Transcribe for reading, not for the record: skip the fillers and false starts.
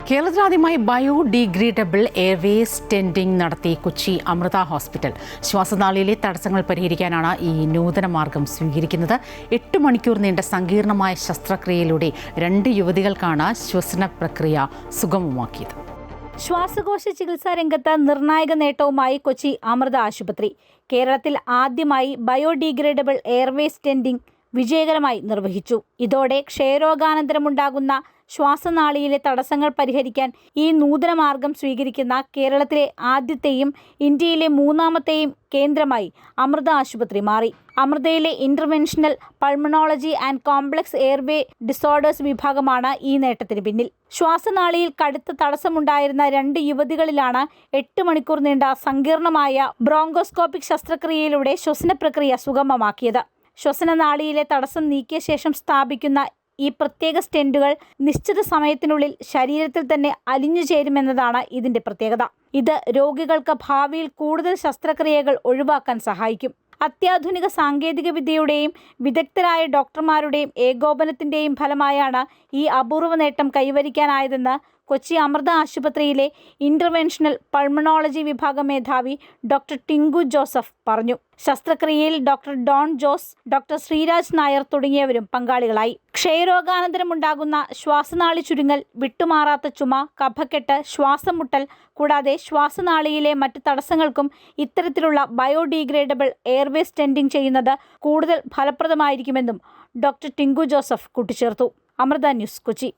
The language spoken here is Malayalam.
കേരളത്തിലാദ്യമായി ബയോഡിഗ്രേഡബിൾ എയർവേസ് ടെൻഡിംഗ് നടത്തി കൊച്ചി അമൃത ഹോസ്പിറ്റൽ. ശ്വാസനാളിയിലെ തടസ്സങ്ങൾ പരിഹരിക്കാനാണ് ഈ നൂതന മാർഗം സ്വീകരിക്കുന്നത്. 8 മണിക്കൂർ നീണ്ട സങ്കീർണമായ ശസ്ത്രക്രിയയിലൂടെ 2 യുവതികൾക്കാണ് ശ്വസന പ്രക്രിയ സുഗമമാക്കിയത്. ശ്വാസകോശ ചികിത്സാ രംഗത്ത് നിർണായക നേട്ടവുമായി കൊച്ചി അമൃത ആശുപത്രി. കേരളത്തിൽ ആദ്യമായി ബയോഡിഗ്രേഡബിൾ എയർവേസ് ടെൻഡിംഗ് വിജയകരമായി നിർവഹിച്ചു. ഇതോടെ ക്ഷയരോഗാനന്തരമുണ്ടാകുന്ന ശ്വാസനാളിയിലെ തടസ്സങ്ങൾ പരിഹരിക്കാൻ ഈ നൂതന മാർഗം സ്വീകരിക്കുന്ന കേരളത്തിലെ ആദ്യത്തെയും ഇന്ത്യയിലെ 3ാമത്തെയും കേന്ദ്രമായി അമൃത ആശുപത്രി മാറി. അമൃതയിലെ interventional pulmonology and complex airway disorders വിഭാഗമാണ് ഈ നേട്ടത്തിന് പിന്നിൽ. ശ്വാസനാളിയിൽ കടുത്ത തടസ്സമുണ്ടായിരുന്ന 2 യുവതികളിലാണ് 8 മണിക്കൂർ നീണ്ട സങ്കീർണമായ ബ്രോങ്കോസ്കോപ്പിക് ശസ്ത്രക്രിയയിലൂടെ ശ്വസന പ്രക്രിയ സുഗമമാക്കിയത്. ശ്വസനനാളിയിലെ തടസ്സം നീക്കിയ ശേഷം സ്ഥാപിക്കുന്ന ഈ പ്രത്യേക സ്റ്റെന്റുകൾ നിശ്ചിത സമയത്തിനുള്ളിൽ ശരീരത്തിൽ തന്നെ അലിഞ്ഞു ചേരുമെന്നതാണ് ഇതിന്റെ പ്രത്യേകത. ഇത് രോഗികൾക്ക് ഭാവിയിൽ കൂടുതൽ ശസ്ത്രക്രിയകൾ ഒഴിവാക്കാൻ സഹായിക്കും. അത്യാധുനിക സാങ്കേതിക വിദ്യയുടെയും വിദഗ്ധരായ ഡോക്ടർമാരുടെയും ഏകോപനത്തിന്റെയും ഫലമായാണ് ഈ അപൂർവ നേട്ടം കൈവരിക്കാനായതെന്ന് കൊച്ചി അമൃത ആശുപത്രിയിലെ ഇന്റർവെൻഷണൽ പൾമണോളജി വിഭാഗം മേധാവി ഡോക്ടർ ടിങ്കു ജോസഫ് പറഞ്ഞു. ശസ്ത്രക്രിയയിൽ ഡോക്ടർ ഡോൺ ജോസ്, ഡോക്ടർ ശ്രീരാജ് നായർ തുടങ്ങിയവരും പങ്കാളികളായി. ക്ഷയരോഗാനന്തരമുണ്ടാകുന്ന ശ്വാസനാളി ചുരുങ്ങൽ, വിട്ടുമാറാത്ത ചുമ, കഫക്കെട്ട്, ശ്വാസം മുട്ടൽ കൂടാതെ ശ്വാസനാളിയിലെ മറ്റ് തടസ്സങ്ങൾക്കും ഇത്തരത്തിലുള്ള ബയോഡിഗ്രേഡബിൾ എയർവേസ് ടെൻഡിംഗ് ചെയ്യുന്നത് കൂടുതൽ ഫലപ്രദമായിരിക്കുമെന്നും ഡോക്ടർ ടിങ്കു ജോസഫ് കൂട്ടിച്ചേർത്തു. അമൃത ന്യൂസ്, കൊച്ചി.